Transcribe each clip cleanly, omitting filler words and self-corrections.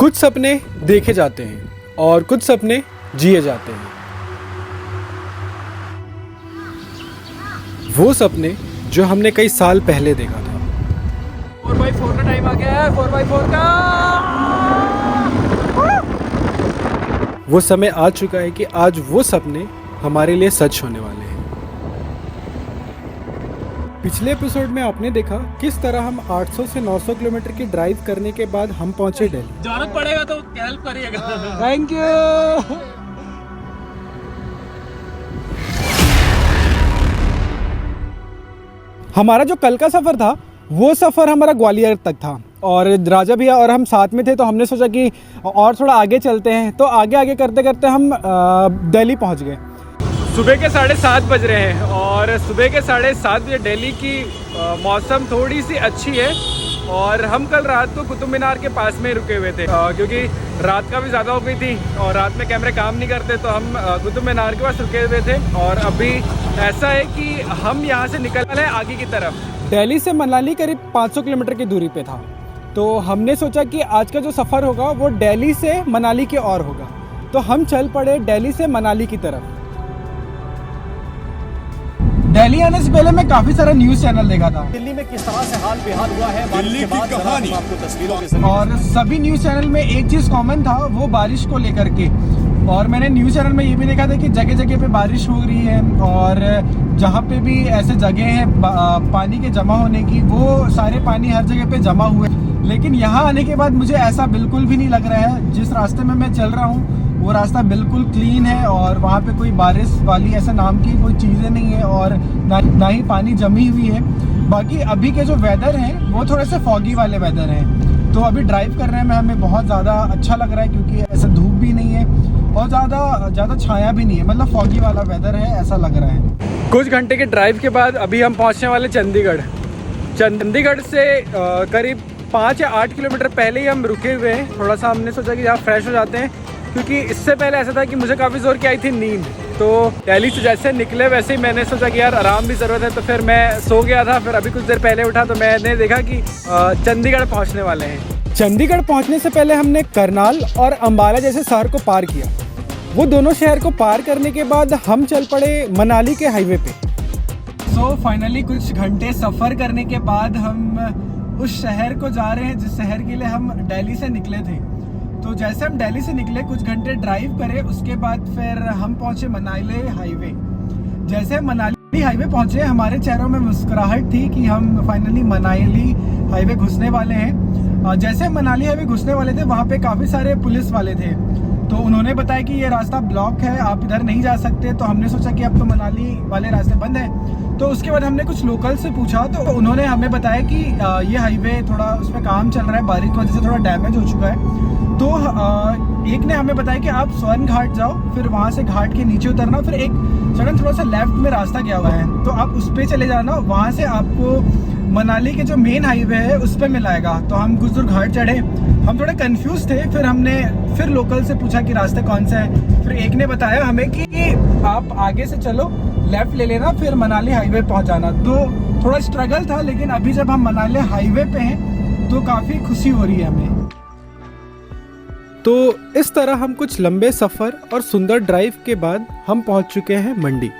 कुछ सपने देखे जाते हैं और कुछ सपने जिए जाते हैं। वो सपने जो हमने कई साल पहले देखा था। 4x4 का टाइम आ गया है। 4x4 का वो समय आ चुका है कि आज वो सपने हमारे लिए सच होने वाले हैं। पिछले एपिसोड में आपने देखा किस तरह हम 800 से 900 किलोमीटर की ड्राइव करने के बाद हम पहुंचे दिल्ली। जरूरत पड़ेगा तो हेल्प करिएगा। Thank you. हमारा जो कल का सफ़र था वो सफ़र हमारा ग्वालियर तक था और राजा भैया और हम साथ में थे, तो हमने सोचा कि और थोड़ा आगे चलते हैं। तो आगे आगे करते करते हम दिल्ली पहुंच गए। सुबह के 7:30 बज रहे हैं और सुबह के 7:30 बजे दिल्ली की मौसम थोड़ी सी अच्छी है। और हम कल रात को कुतुब मीनार के पास में रुके हुए थे क्योंकि रात का भी ज़्यादा हो गई थी और रात में कैमरे काम नहीं करते, तो हम कुतुब मीनार के पास रुके हुए थे। और अभी ऐसा है कि हम यहाँ से निकल रहे हैं आगे की तरफ। दिल्ली से मनाली करीब 500 किलोमीटर की दूरी पे था, तो हमने सोचा कि आज का जो सफ़र होगा वो दिल्ली से मनाली की ओर होगा। तो हम चल पड़े दिल्ली से मनाली की तरफ। दिल्ली आने से पहले मैं काफी सारा न्यूज़ चैनल देखा था। दिल्ली में किस तरह से हाल बेहाल हुआ है दिल्ली की कहानी आपको तस्वीरों के जरिए और सभी न्यूज़ चैनल में एक चीज़ कॉमन था, वो बारिश को लेकर के। और मैंने न्यूज़ चैनल में ये भी देखा था कि जगह जगह पे बारिश हो रही है और जहाँ पे भी ऐसे जगह हैं पानी के जमा होने की, वो सारे पानी हर जगह पे जमा हुए। लेकिन यहाँ आने के बाद मुझे ऐसा बिल्कुल भी नहीं लग रहा है। जिस रास्ते में मैं चल रहा हूँ वो रास्ता बिल्कुल क्लीन है और वहाँ पे कोई बारिश वाली ऐसे नाम की कोई चीज़ें नहीं है और ना ही पानी जमी हुई है। बाकी अभी के जो वेदर हैं वो थोड़े से फॉगी वाले वेदर हैं, तो अभी ड्राइव करने में हमें बहुत ज़्यादा अच्छा लग रहा है क्योंकि ऐसा धूप भी नहीं है और ज़्यादा छाया भी नहीं है, मतलब फॉगी वाला वेदर है ऐसा लग रहा है। कुछ घंटे के ड्राइव के बाद अभी हम पहुँचने वाले चंडीगढ़। चंडीगढ़ से करीब 5 या 8 किलोमीटर पहले ही हम रुके हुए हैं। थोड़ा सा हमने सोचा कि यहाँ फ्रेश हो जाते हैं क्योंकि इससे पहले ऐसा था कि मुझे काफ़ी ज़ोर की आई थी नींद। तो दिल्ली से जैसे निकले वैसे ही मैंने सोचा कि यार आराम भी ज़रूरत है, तो फिर मैं सो गया था। फिर अभी कुछ देर पहले उठा तो मैंने देखा कि चंडीगढ़ पहुंचने वाले हैं। चंडीगढ़ पहुंचने से पहले हमने करनाल और अंबाला जैसे शहर को पार किया। वो दोनों शहर को पार करने के बाद हम चल पड़े मनाली के हाईवे पे। सो फाइनली कुछ घंटे सफ़र करने के बाद हम उस शहर को जा रहे हैं जिस शहर के लिए हम दिल्ली से निकले थे। तो जैसे हम दिल्ली से निकले कुछ घंटे ड्राइव करे, उसके बाद फिर हम पहुंचे मनाली हाईवे। जैसे हम मनाली हाईवे पहुंचे हमारे चेहरों में मुस्कुराहट थी कि हम फाइनली मनाली हाईवे घुसने वाले हैं। जैसे हम मनाली हाईवे घुसने वाले थे वहाँ पे काफ़ी सारे पुलिस वाले थे, तो उन्होंने बताया कि ये रास्ता ब्लॉक है, आप इधर नहीं जा सकते। तो हमने सोचा कि अब तो मनाली वाले रास्ते बंद हैं। तो उसके बाद हमने कुछ लोकल से पूछा तो उन्होंने हमें बताया कि ये हाईवे थोड़ा उस पर काम चल रहा है, बारिश की वजह से थोड़ा डैमेज हो चुका है। तो एक ने हमें बताया कि आप स्वर्ण घाट जाओ, फिर वहाँ से घाट के नीचे उतरना, फिर एक सडन थोड़ा सा लेफ्ट में रास्ता गया हुआ है तो आप उस पर चले जाना, वहाँ से आपको मनाली के जो मेन हाईवे है उस पर मिलाएगा। तो हम कुछ दूर घाट चढ़े, हम थोड़े कंफ्यूज थे। फिर हमने फिर लोकल से पूछा कि रास्ते कौन सा है। फिर एक ने बताया हमें कि आप आगे से चलो, लेफ्ट ले लेना, फिर मनाली हाईवे पहुँच जाना। तो थोड़ा स्ट्रगल था, लेकिन अभी जब हम मनाली हाईवे पे हैं तो काफ़ी खुशी हो रही है हमें। तो इस तरह हम कुछ लंबे सफ़र और सुंदर ड्राइव के बाद हम पहुंच चुके हैं मंडी।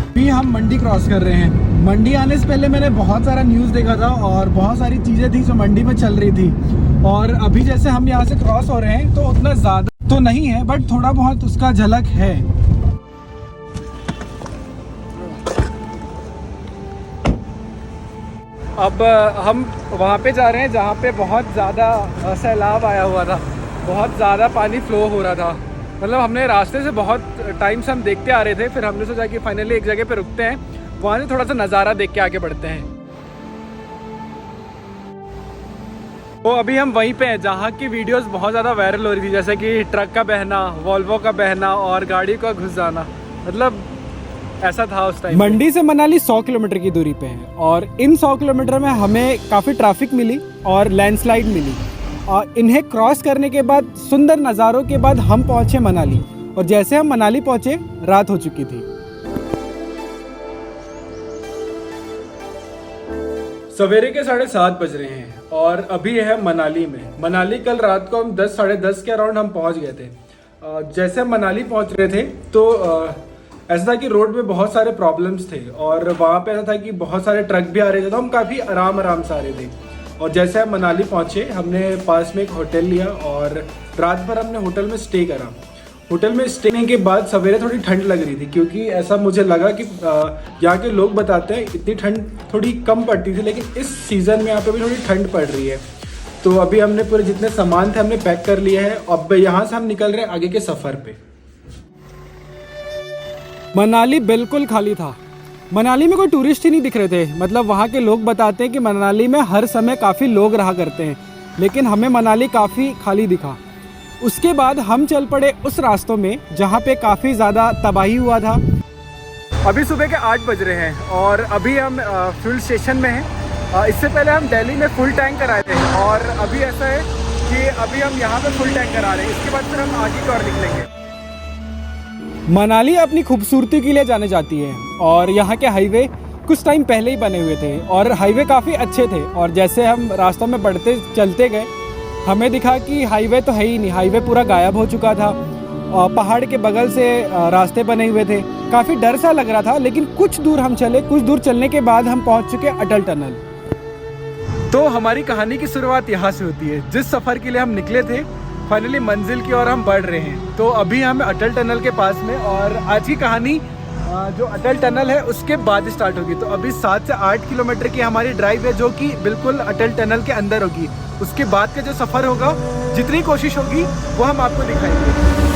अभी हम मंडी क्रॉस कर रहे हैं। मंडी आने से पहले मैंने बहुत सारा न्यूज़ देखा था और बहुत सारी चीज़ें थी जो मंडी में चल रही थी। और अभी जैसे हम यहाँ से क्रॉस हो रहे हैं तो उतना ज़्यादा तो नहीं है, बट थोड़ा बहुत उसका झलक है। अब हम वहाँ पे जा रहे हैं जहाँ पे बहुत ज़्यादा सैलाब आया हुआ था, बहुत ज़्यादा पानी फ्लो हो रहा था। मतलब हमने रास्ते से बहुत टाइम से हम देखते आ रहे थे, फिर हमने सोचा कि फाइनली एक जगह पे रुकते हैं, वहाँ से थोड़ा सा नज़ारा देख के आगे बढ़ते हैं। तो अभी हम वहीं पे हैं जहाँ की वीडियोस बहुत ज़्यादा वायरल हो रही थी, जैसे कि ट्रक का बहना, वॉल्वो का बहना और गाड़ी का घुस जाना। मतलब ऐसा था उस टाइम। मंडी से मनाली 100 किलोमीटर की दूरी पे है और इन 100 किलोमीटर में हमें काफ़ी ट्रैफिक मिली और लैंडस्लाइड मिली। और इन्हें क्रॉस करने के बाद सुंदर नज़ारों के बाद हम पहुँचे मनाली। और जैसे हम मनाली पहुँचे रात हो चुकी थी। सवेरे के 7:30 बज रहे हैं और अभी है मनाली में। मनाली कल रात को हम 10 साढ़े 10 के अराउंड हम पहुंच गए थे। जैसे हम मनाली पहुंच रहे थे तो ऐसा था कि रोड में बहुत सारे प्रॉब्लम्स थे और वहाँ पे ऐसा था कि बहुत सारे ट्रक भी आ रहे थे, तो हम काफ़ी आराम से आ रहे थे। और जैसे हम मनाली पहुँचे हमने पास में एक होटल लिया और रात भर हमने होटल में स्टे करा। होटल में स्टे करने के बाद सवेरे थोड़ी ठंड लग रही थी, क्योंकि ऐसा मुझे लगा कि यहाँ के लोग बताते हैं इतनी ठंड थोड़ी कम पड़ती थी, लेकिन इस सीज़न में यहाँ पे भी थोड़ी ठंड पड़ रही है। तो अभी हमने पूरे जितने सामान थे हमने पैक कर लिया है। अब यहाँ से हम निकल रहे हैं आगे के सफ़र पे। मनाली बिल्कुल खाली था। मनाली में कोई टूरिस्ट ही नहीं दिख रहे थे। मतलब वहाँ के लोग बताते हैं कि मनाली में हर समय काफ़ी लोग रहा करते हैं, लेकिन हमें मनाली काफ़ी खाली दिखा। उसके बाद हम चल पड़े उस रास्तों में जहाँ पे काफ़ी ज़्यादा तबाही हुआ था। अभी सुबह के 8 बज रहे हैं और अभी हम फ्यूल स्टेशन में हैं। इससे पहले हम दिल्ली में फुल टैंक कराए थे और अभी ऐसा है कि अभी हम यहाँ पे फुल टैंक करा रहे हैं। इसके बाद फिर हम आगे की ओर निकलेंगे। मनाली अपनी खूबसूरती के लिए जाने जाती है और यहाँ के हाईवे कुछ टाइम पहले ही बने हुए थे और हाईवे काफ़ी अच्छे थे। और जैसे हम रास्तों में बढ़ते चलते गए हमें दिखा कि हाईवे तो है ही नहीं, हाईवे पूरा गायब हो चुका था। पहाड़ के बगल से रास्ते बने हुए थे, काफ़ी डर सा लग रहा था। लेकिन कुछ दूर हम चले, कुछ दूर चलने के बाद हम पहुंच चुके अटल टनल। तो हमारी कहानी की शुरुआत यहाँ से होती है। जिस सफ़र के लिए हम निकले थे फाइनली मंजिल की ओर हम बढ़ रहे हैं। तो अभी हम अटल टनल के पास में, और आज की कहानी जो अटल टनल है उसके बाद स्टार्ट होगी। तो अभी 7 से 8 किलोमीटर की हमारी ड्राइव है, जो कि बिल्कुल अटल टनल के अंदर होगी। उसके बाद का जो सफ़र होगा, जितनी कोशिश होगी वो हम आपको दिखाएंगे।